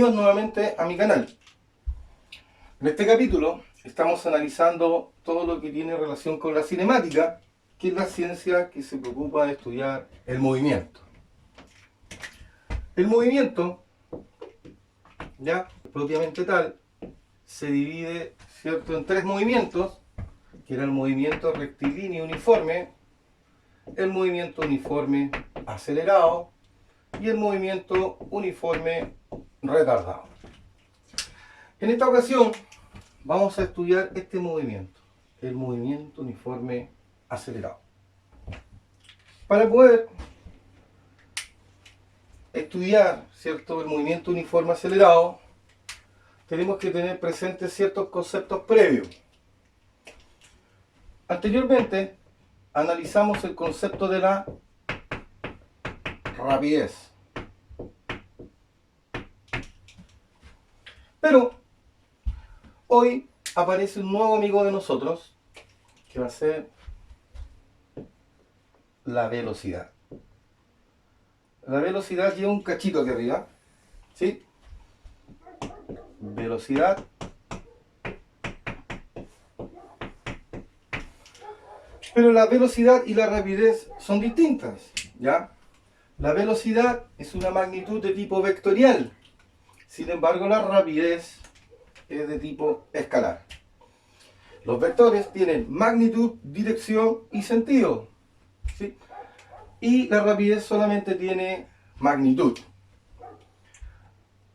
Bienvenidos nuevamente a mi canal. En este capítulo estamos analizando todo lo que tiene relación con la cinemática, que es la ciencia que se preocupa de estudiar el movimiento. El movimiento, ya propiamente tal, se divide, ¿cierto?, en tres movimientos, que era el movimiento rectilíneo uniforme, el movimiento uniforme acelerado y el movimiento uniforme retardado. En esta ocasión vamos a estudiar este movimiento, el movimiento uniforme acelerado. Para poder estudiar, ¿cierto?, el movimiento uniforme acelerado, tenemos que tener presentes ciertos conceptos previos. Anteriormente analizamos el concepto de la rapidez. Pero hoy aparece un nuevo amigo de nosotros que va a ser la velocidad. La velocidad lleva un cachito aquí arriba, ¿sí? Velocidad. Pero la velocidad y la rapidez son distintas, ¿ya? La velocidad es una magnitud de tipo vectorial. Sin embargo, la rapidez es de tipo escalar. Los vectores tienen magnitud, dirección y sentido, ¿sí? Y la rapidez solamente tiene magnitud.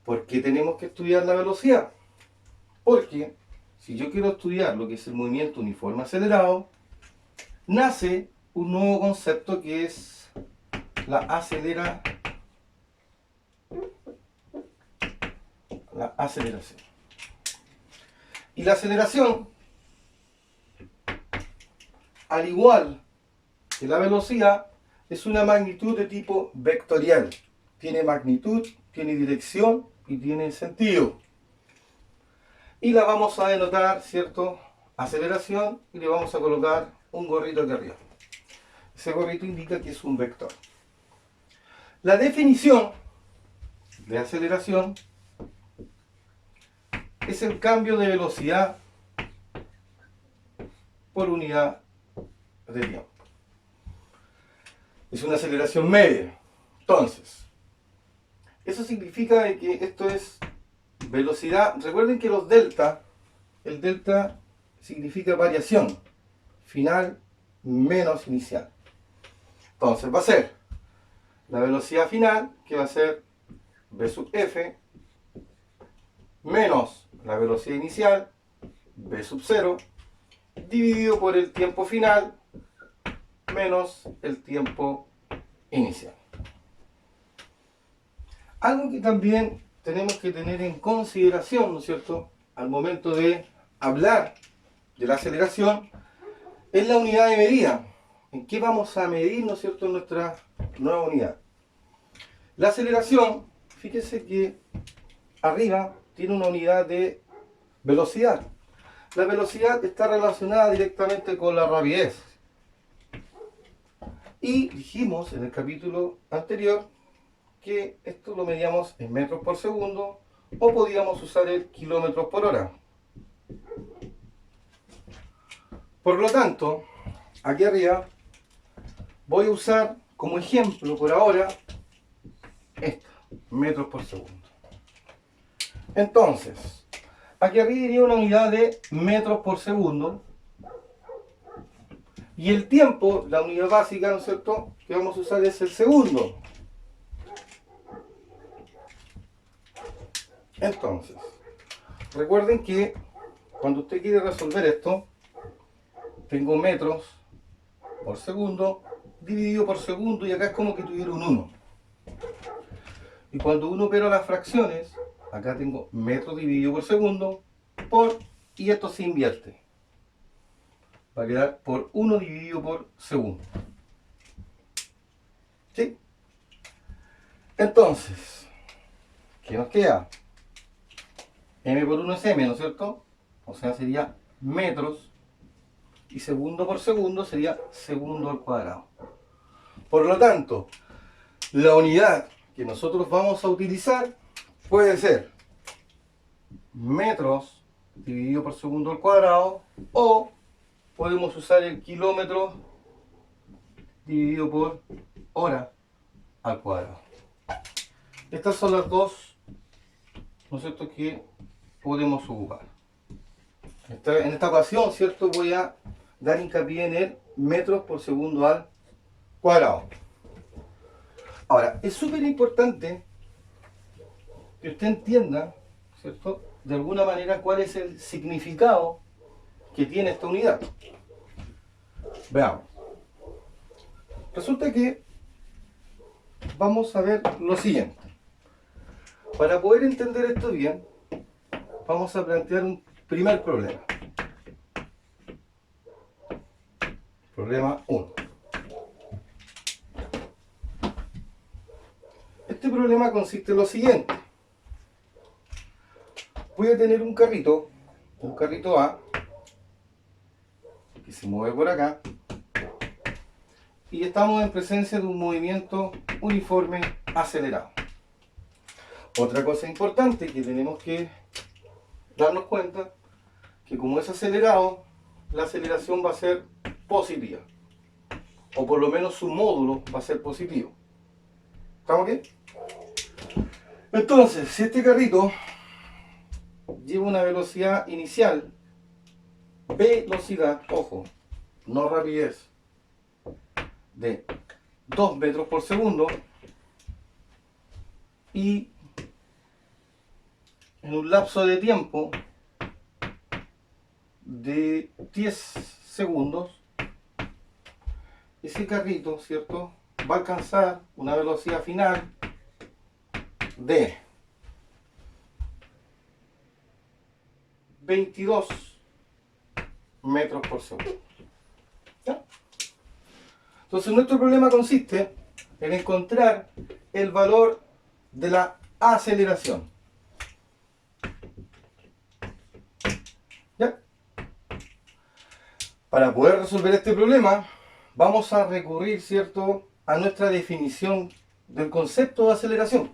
¿Por qué tenemos que estudiar la velocidad? Porque si yo quiero estudiar lo que es el movimiento uniforme acelerado, nace un nuevo concepto que es la aceleración. Y la aceleración, al igual que la velocidad, es una magnitud de tipo vectorial. Tiene magnitud, tiene dirección y tiene sentido. Y la vamos a denotar, ¿cierto?, aceleración, y le vamos a colocar un gorrito aquí arriba. Ese gorrito indica que es un vector. La definición de aceleración es el cambio de velocidad por unidad de tiempo. Es una aceleración media. Entonces, eso significa que esto es velocidad. Recuerden que los delta, el delta significa variación, final menos inicial. Entonces va a ser la velocidad final, que va a ser v sub f, menos la velocidad inicial, v sub 0, dividido por el tiempo final, menos el tiempo inicial. Algo que también tenemos que tener en consideración, ¿no es cierto?, al momento de hablar de la aceleración, es la unidad de medida. ¿En qué vamos a medir, ¿no es cierto?, nuestra nueva unidad? La aceleración, fíjese que arriba tiene una unidad de velocidad. La velocidad está relacionada directamente con la rapidez. Y dijimos en el capítulo anterior que esto lo medíamos en metros por segundo, o podíamos usar el kilómetros por hora. Por lo tanto, aquí arriba voy a usar como ejemplo por ahora esto, metros por segundo. Entonces, aquí arriba iría una unidad de metros por segundo. Y el tiempo, la unidad básica, ¿no es cierto?, que vamos a usar es el segundo. Entonces, recuerden que cuando usted quiere resolver esto, tengo metros por segundo dividido por segundo, y acá es como que tuviera un 1. Y cuando uno opera las fracciones, acá tengo metros dividido por segundo y esto se invierte. Va a quedar por 1 dividido por segundo. ¿Sí? Entonces, ¿qué nos queda? M por 1 es M, ¿no es cierto? O sea, sería metros, y segundo por segundo sería segundo al cuadrado. Por lo tanto, la unidad que nosotros vamos a utilizar puede ser metros dividido por segundo al cuadrado, o podemos usar el kilómetro dividido por hora al cuadrado. Estas son las dos, ¿no es cierto?, que podemos ocupar. En esta ocasión, ¿cierto?, voy a dar hincapié en el metros por segundo al cuadrado. Ahora, es súper importante que usted entienda, ¿cierto?, de alguna manera cuál es el significado que tiene esta unidad. Veamos. Resulta que vamos a ver lo siguiente. Para poder entender esto bien, vamos a plantear un primer problema. Problema 1. Este problema consiste en lo siguiente. Voy a tener un carrito A, que se mueve por acá, y estamos en presencia de un movimiento uniforme acelerado. Otra cosa importante que tenemos que darnos cuenta, que como es acelerado, la aceleración va a ser positiva, o por lo menos su módulo va a ser positivo. ¿Estamos aquí? Entonces, si este carrito lleva una velocidad inicial, ojo, no rapidez, de 2 metros por segundo, y en un lapso de tiempo de 10 segundos, ese carrito, ¿cierto?, va a alcanzar una velocidad final de 22 metros por segundo. ¿Ya? Entonces nuestro problema consiste en encontrar el valor de la aceleración. ¿Ya? Para poder resolver este problema, vamos a recurrir, ¿cierto?, a nuestra definición del concepto de aceleración.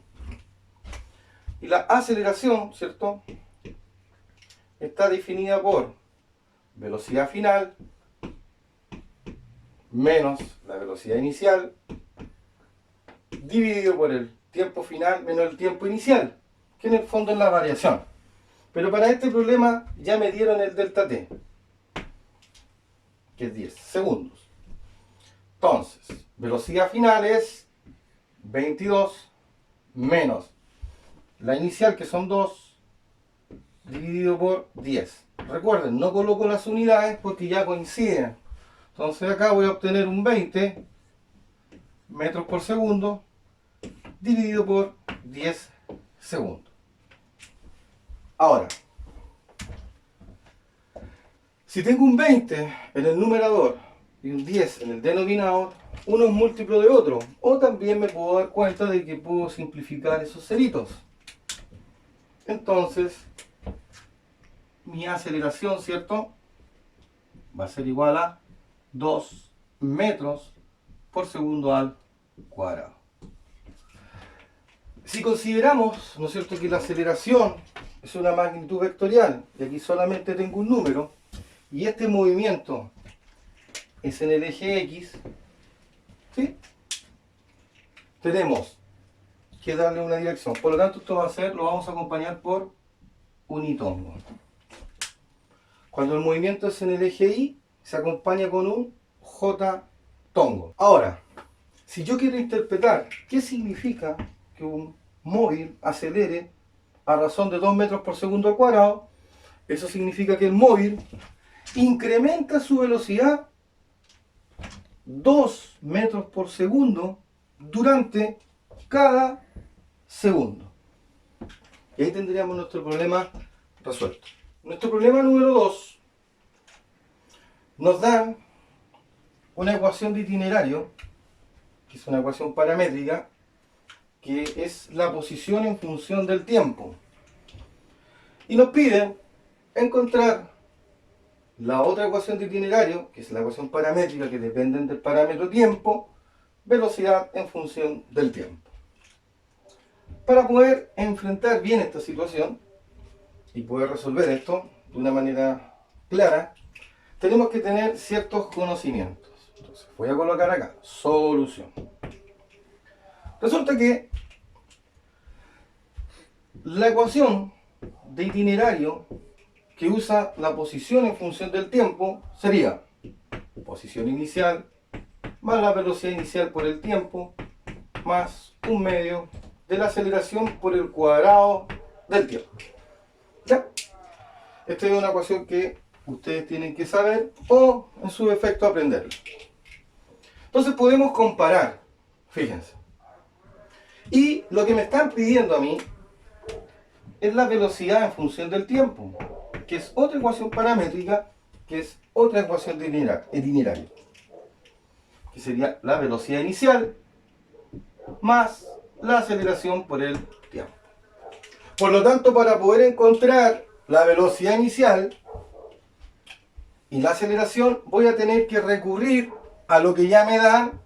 Y la aceleración, ¿cierto?, está definida por velocidad final menos la velocidad inicial dividido por el tiempo final menos el tiempo inicial, que en el fondo es la variación. Pero para este problema ya me dieron el delta t, que es 10 segundos. Entonces, velocidad final es 22 menos la inicial, que son 2, dividido por 10. Recuerden, no coloco las unidades porque ya coinciden. Entonces acá voy a obtener un 20 metros por segundo dividido por 10 segundos. Ahora, si tengo un 20 en el numerador y un 10 en el denominador, uno es múltiplo de otro. O también me puedo dar cuenta de que puedo simplificar esos ceritos. Entonces, mi aceleración, ¿cierto?, va a ser igual a 2 metros por segundo al cuadrado. Si consideramos, ¿no es cierto?, que la aceleración es una magnitud vectorial, y aquí solamente tengo un número, y este movimiento es en el eje X, ¿sí?, tenemos que darle una dirección. Por lo tanto, esto va a ser, lo vamos a acompañar por unitongo. Cuando el movimiento es en el eje Y, se acompaña con un J tongo. Ahora, si yo quiero interpretar qué significa que un móvil acelere a razón de 2 metros por segundo al cuadrado, eso significa que el móvil incrementa su velocidad 2 metros por segundo durante cada segundo. Y ahí tendríamos nuestro problema resuelto. Nuestro problema número 2 nos da una ecuación de itinerario, que es una ecuación paramétrica, que es la posición en función del tiempo. Y nos piden encontrar la otra ecuación de itinerario, que es la ecuación paramétrica, que dependen del parámetro tiempo, velocidad en función del tiempo. Para poder enfrentar bien esta situación, y poder resolver esto de una manera clara, tenemos que tener ciertos conocimientos. Entonces, voy a colocar acá, solución. Resulta que la ecuación de itinerario que usa la posición en función del tiempo sería posición inicial más la velocidad inicial por el tiempo más un medio de la aceleración por el cuadrado del tiempo. ¿Ya? Esta es una ecuación que ustedes tienen que saber o en su defecto aprenderla. Entonces podemos comparar, fíjense. Y lo que me están pidiendo a mí es la velocidad en función del tiempo, que es otra ecuación paramétrica, que es otra ecuación de itinerario, que sería la velocidad inicial más la aceleración por el tiempo. Por lo tanto, para poder encontrar la velocidad inicial y la aceleración, voy a tener que recurrir a lo que ya me dan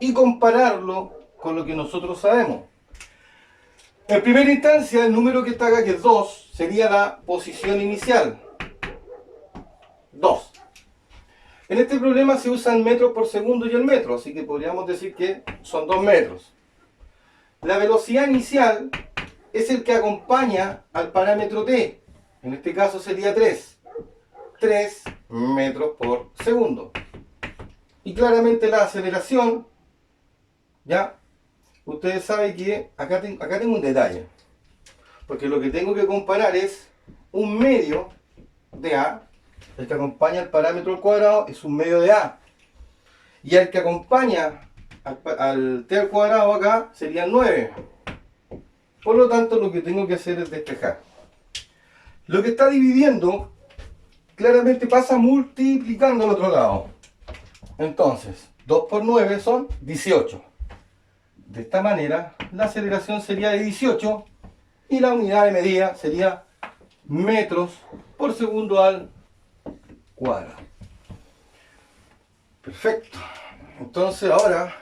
y compararlo con lo que nosotros sabemos. En primera instancia, el número que está acá, que es 2, sería la posición inicial. 2. En este problema se usan metros por segundo y el metro, así que podríamos decir que son 2 metros. La velocidad inicial es el que acompaña al parámetro t. En este caso sería 3. 3 metros por segundo. Y claramente la aceleración, ya, ustedes saben que acá tengo un detalle. Porque lo que tengo que comparar es un medio de a. El que acompaña al parámetro al cuadrado es un medio de a. Y el que acompaña al t al cuadrado acá sería 9. Por lo tanto, lo que tengo que hacer es despejar. Lo que está dividiendo claramente pasa multiplicando al otro lado. Entonces, 2 por 9 son 18. De esta manera, la aceleración sería de 18 y la unidad de medida sería metros por segundo al cuadrado. Perfecto. Entonces ahora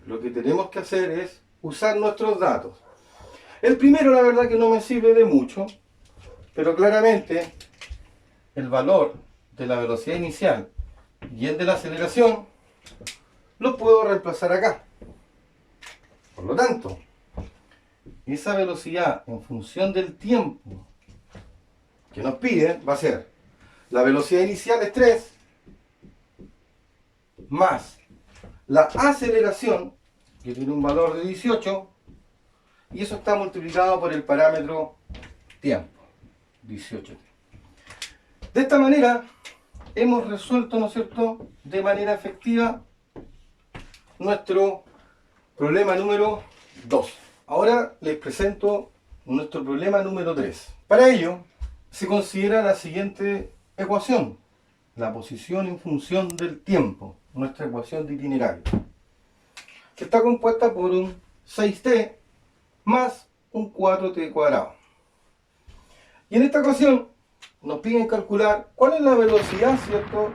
lo que tenemos que hacer es usar nuestros datos. El primero, la verdad que no me sirve de mucho, pero claramente el valor de la velocidad inicial y el de la aceleración lo puedo reemplazar acá. Por lo tanto, esa velocidad en función del tiempo que nos piden va a ser la velocidad inicial es 3 más la aceleración, que tiene un valor de 18, y eso está multiplicado por el parámetro tiempo, 18. De esta manera hemos resuelto, ¿no es cierto?, de manera efectiva nuestro problema número 2. Ahora les presento nuestro problema número 3. Para ello se considera la siguiente ecuación: la posición en función del tiempo, nuestra ecuación de itinerario, que está compuesta por un 6t más un 4t cuadrado. Y en esta ecuación nos piden calcular cuál es la velocidad, ¿cierto?,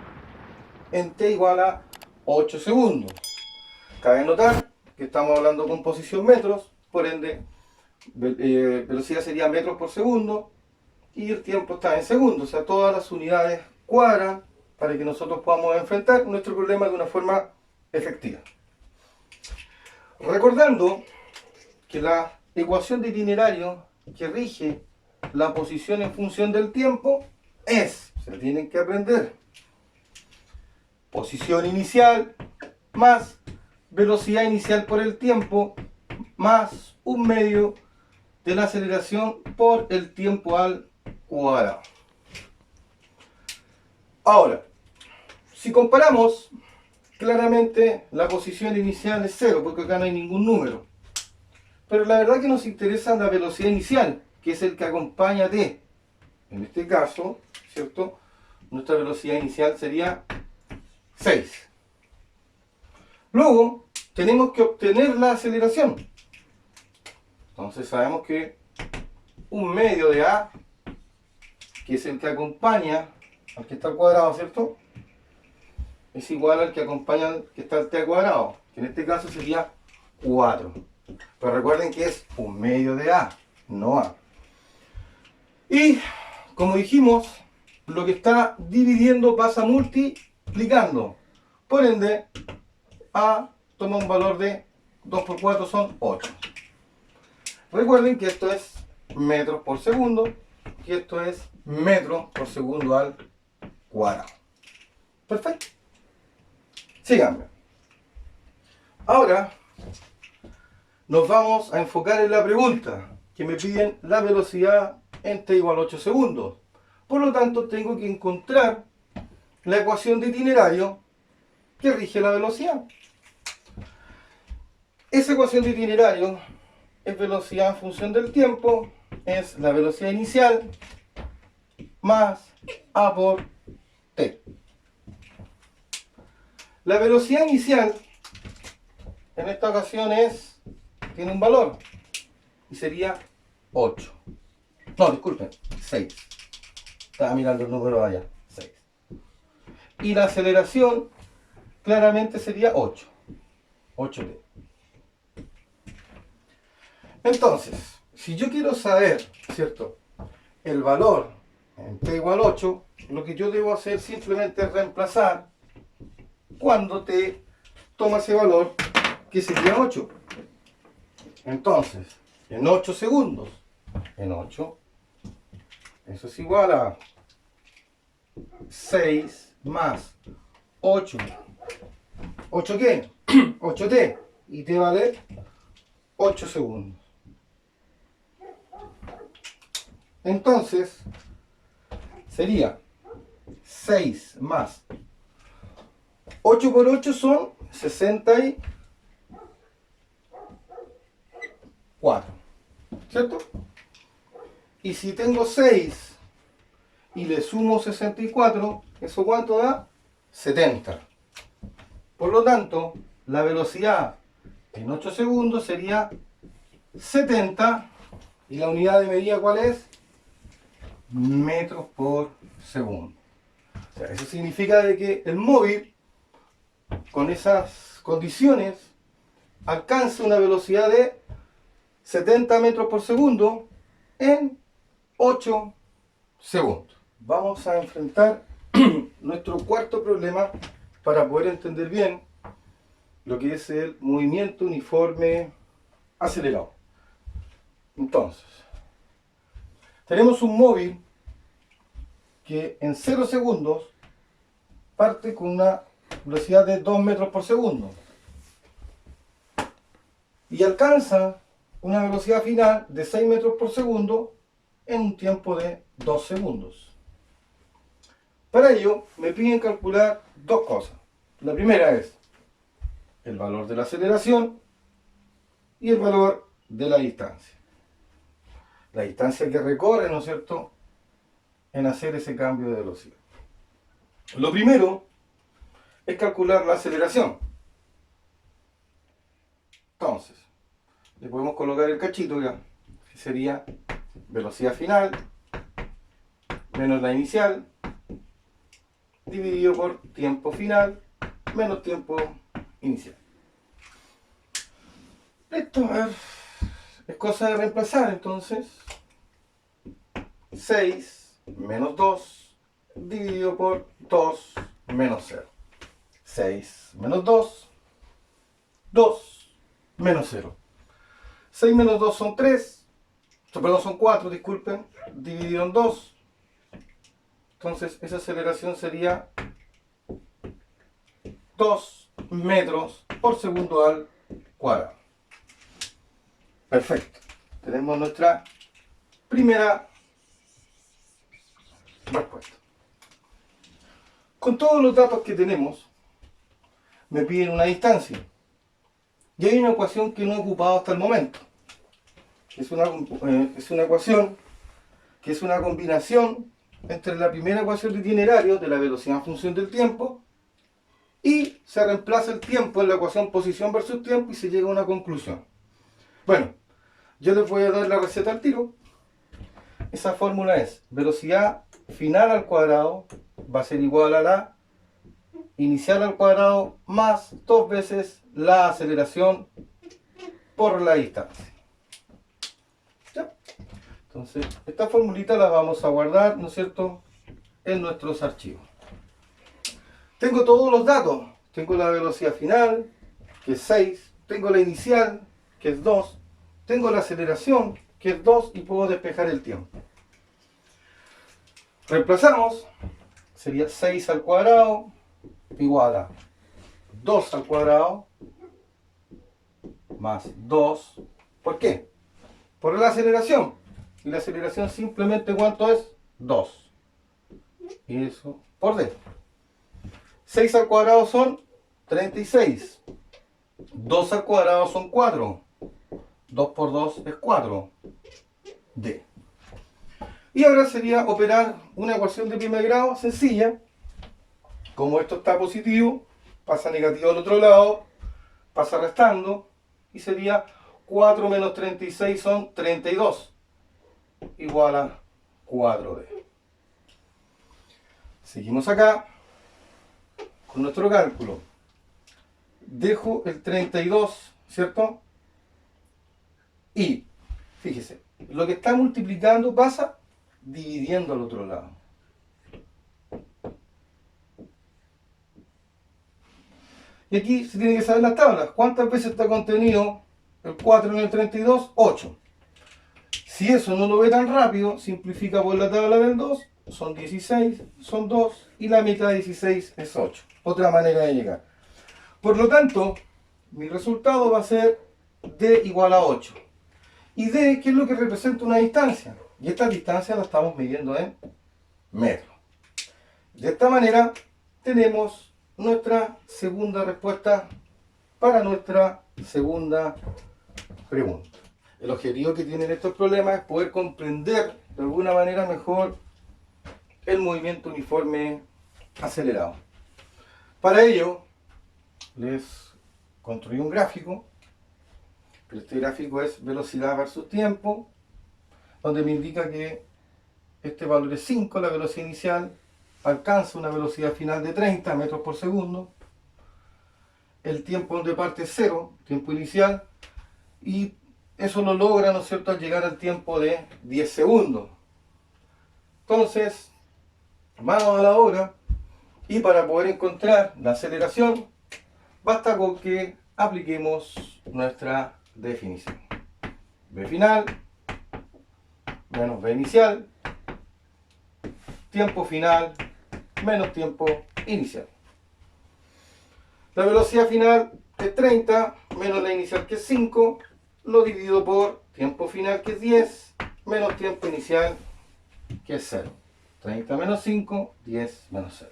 en t igual a 8 segundos. Cabe notar que estamos hablando con posición metros, por ende velocidad sería metros por segundo y el tiempo está en segundos, o sea, todas las unidades cuadran para que nosotros podamos enfrentar nuestro problema de una forma efectiva. Recordando que la ecuación de itinerario que rige la posición en función del tiempo se tienen que aprender: posición inicial más velocidad inicial por el tiempo más un medio de la aceleración por el tiempo al cuadrado. Ahora, si comparamos, claramente la posición inicial es 0, porque acá no hay ningún número. Pero la verdad que nos interesa la velocidad inicial, que es el que acompaña a t. En este caso, ¿cierto?, nuestra velocidad inicial sería 6. Luego, tenemos que obtener la aceleración. Entonces sabemos que un medio de a, que es el que acompaña al que está al cuadrado, ¿cierto?, es igual al que acompaña al que está al t al cuadrado, que en este caso sería 4. Pero recuerden que es un medio de a, no a. Y Como dijimos, lo que está dividiendo pasa multiplicando. Por ende, A toma un valor de 2 por 4 son 8. Recuerden que esto es metros por segundo y esto es metros por segundo al cuadrado. Perfecto. Síganme. Ahora nos vamos a enfocar en la pregunta que me piden la velocidad en t igual a 8 segundos. Por lo tanto, tengo que encontrar la ecuación de itinerario que rige la velocidad. Esa ecuación de itinerario es velocidad en función del tiempo, es la velocidad inicial más a por t. La velocidad inicial en esta ocasión tiene un valor y sería 8. No, disculpen, 6. Estaba mirando el número allá, 6. Y la aceleración claramente sería 8. 8t. Entonces, si yo quiero saber, ¿cierto?, el valor en t igual a 8, lo que yo debo hacer simplemente es reemplazar cuando t toma ese valor, que sería 8. Entonces, en 8 segundos, en 8, eso es igual a 6 más 8. ¿8 qué? 8t. Y t vale 8 segundos. Entonces, sería 6 más 8 por 8 son 64. ¿Cierto? Y si tengo 6 y le sumo 64, ¿eso cuánto da? 70. Por lo tanto, la velocidad en 8 segundos sería 70. ¿Y la unidad de medida cuál es? Metros por segundo. O sea, eso significa de que el móvil, con esas condiciones, alcanza una velocidad de 70 metros por segundo en 8 segundos. Vamos a enfrentar nuestro cuarto problema para poder entender bien lo que es el movimiento uniforme acelerado. Entonces, tenemos un móvil que en 0 segundos parte con una velocidad de 2 metros por segundo y alcanza una velocidad final de 6 metros por segundo en un tiempo de 2 segundos. Para ello me piden calcular dos cosas. La primera es el valor de la aceleración y el valor de la distancia. La distancia que recorre, ¿no es cierto?, en hacer ese cambio de velocidad. Lo primero es calcular la aceleración. Entonces, le podemos colocar el cachito ya, que sería velocidad final menos la inicial dividido por tiempo final menos tiempo inicial. Esto, a ver, es cosa de reemplazar. Entonces, 6 menos 2 dividido por 2 menos 0. 6 menos 2, 2 menos 0. 6 menos 2 son 3, perdón, son 4, disculpen, dividido en 2. Entonces, esa aceleración sería 2 metros por segundo al cuadrado. Perfecto. Tenemos nuestra primera respuesta. Con todos los datos que tenemos, me piden una distancia. Y hay una ecuación que no he ocupado hasta el momento. Es una ecuación que es una combinación entre la primera ecuación de itinerario de la velocidad en función del tiempo y se reemplaza el tiempo en la ecuación posición versus tiempo y se llega a una conclusión. Bueno, yo les voy a dar la receta al tiro. Esa fórmula es velocidad final al cuadrado va a ser igual a la inicial al cuadrado más 2 veces la aceleración por la distancia. ¿Ya? Entonces, esta formulita la vamos a guardar, ¿no es cierto?, en nuestros archivos. Tengo todos los datos. Tengo la velocidad final, que es 6. Tengo la inicial, que es 2. Tengo la aceleración, que es 2, y puedo despejar el tiempo. Reemplazamos. Sería 6 al cuadrado igual a 2 al cuadrado más 2. ¿Por qué? Por la aceleración. Y la aceleración simplemente, ¿cuánto es? 2. Y eso por D. 6 al cuadrado son 36. 2 al cuadrado son 4. 2 por 2 es 4. D. Y ahora sería operar una ecuación de primer grado sencilla. Como esto está positivo, pasa negativo al otro lado, pasa restando, y sería 4 menos 36 son 32, igual a 4D. Seguimos acá con nuestro cálculo. Dejo el 32, ¿cierto? Y, fíjese, lo que está multiplicando pasa dividiendo al otro lado. Y aquí se tiene que saber las tablas. ¿Cuántas veces está contenido el 4 en el 32? 8. Si eso no lo ve tan rápido, simplifica por la tabla del 2. Son 16, son 2, y la mitad de 16 es 8. Otra manera de llegar. Por lo tanto, mi resultado va a ser D igual a 8. Y D, ¿qué es lo que representa una distancia? Y esta distancia la estamos midiendo en metros. De esta manera, tenemos nuestra segunda respuesta para nuestra segunda pregunta. El objetivo que tienen estos problemas es poder comprender de alguna manera mejor el movimiento uniforme acelerado. Para ello, les construí un gráfico. Este gráfico es velocidad versus tiempo, donde me indica que este valor es 5, la velocidad inicial, alcanza una velocidad final de 30 metros por segundo. El tiempo donde parte es 0, tiempo inicial, y eso lo logra, ¿no es cierto?, al llegar al tiempo de 10 segundos. Entonces, manos a la obra, y para poder encontrar la aceleración, basta con que apliquemos nuestra definición. V final menos V inicial, tiempo final menos tiempo inicial. La velocidad final es 30 menos la inicial, que es 5, lo dividido por tiempo final, que es 10, menos tiempo inicial, que es 0. 30 menos 5, 10 menos 0.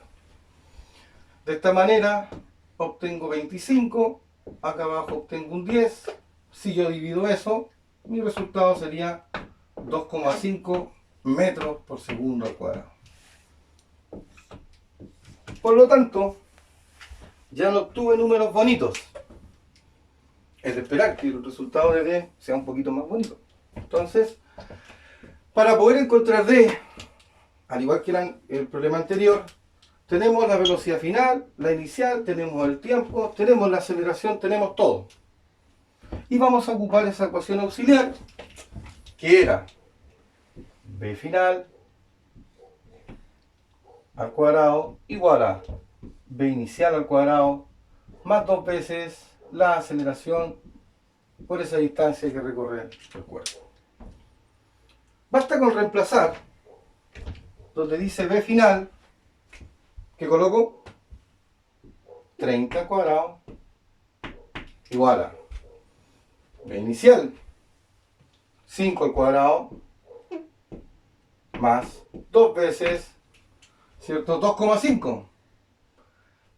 De esta manera obtengo 25, acá abajo obtengo un 10. Si yo divido eso, mi resultado sería 2,5 metros por segundo al cuadrado. Por lo tanto, ya no obtuve números bonitos. Es de esperar que el resultado de D sea un poquito más bonito. Entonces, para poder encontrar D, al igual que el problema anterior, tenemos la velocidad final, la inicial, tenemos el tiempo, tenemos la aceleración, tenemos todo. Y vamos a ocupar esa ecuación auxiliar, que era V final al cuadrado igual a V inicial al cuadrado más 2 veces la aceleración por esa distancia que recorre el cuerpo. Basta con reemplazar donde dice V final, que coloco 30 al cuadrado igual a V inicial 5 al cuadrado más 2 veces, ¿cierto?, 2,5.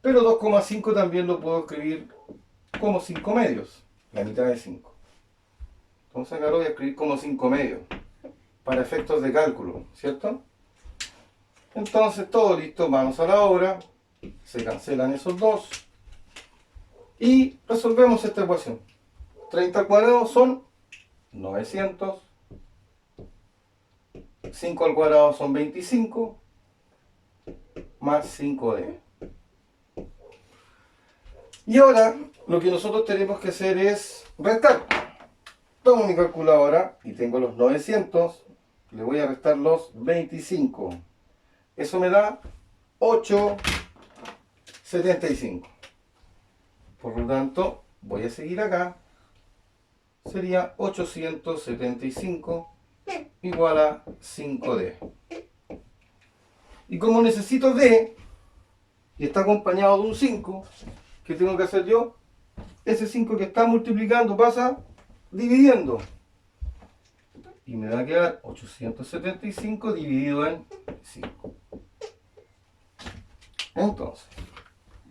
Pero 2,5 también lo puedo escribir como 5 medios, la mitad de 5. Entonces acá lo voy a escribir como 5 medios, para efectos de cálculo, ¿cierto? Entonces todo listo, vamos a la obra, se cancelan esos dos y resolvemos esta ecuación. 30 al cuadrado son 900, 5 al cuadrado son 25, más 5D. Y ahora lo que nosotros tenemos que hacer es restar. Tomo mi calculadora y tengo los 900 le voy a restar los 25. Eso me da 8,75. Por lo tanto, voy a seguir acá. Sería 875 igual a 5D. Y como necesito D, y está acompañado de un 5, ¿qué tengo que hacer yo? Ese 5 que está multiplicando pasa dividiendo. Y me va a quedar 875 dividido en 5. Entonces,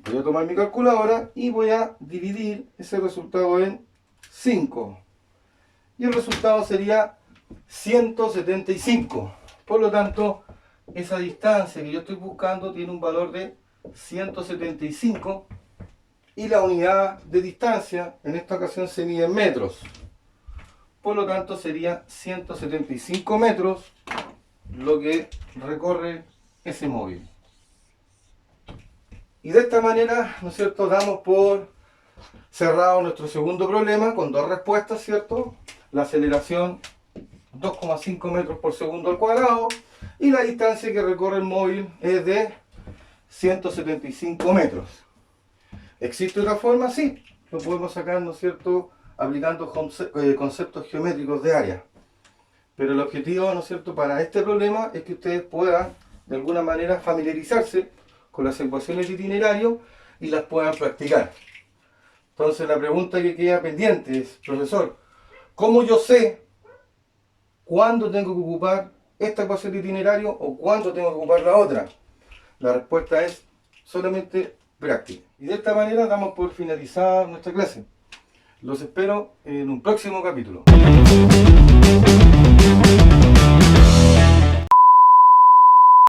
voy a tomar mi calculadora y voy a dividir ese resultado en 5. Y el resultado sería 175. Por lo tanto, esa distancia que yo estoy buscando tiene un valor de 175. Y la unidad de distancia en esta ocasión se mide en metros. Por lo tanto, sería 175 metros lo que recorre ese móvil. Y de esta manera, ¿no es cierto?, damos por cerrado nuestro segundo problema con dos respuestas, ¿cierto? La aceleración 2,5 metros por segundo al cuadrado y la distancia que recorre el móvil es de 175 metros. ¿Existe otra forma? Sí, lo podemos sacar, ¿no es cierto?, aplicando conceptos geométricos de área. Pero el objetivo, ¿no es cierto?, para este problema es que ustedes puedan de alguna manera familiarizarse con las ecuaciones de itinerario y las puedan practicar. Entonces la pregunta que queda pendiente es, profesor, ¿cómo yo sé cuándo tengo que ocupar esta ecuación de itinerario o cuándo tengo que ocupar la otra? La respuesta es solamente práctica. Y de esta manera damos por finalizada nuestra clase. Los espero en un próximo capítulo.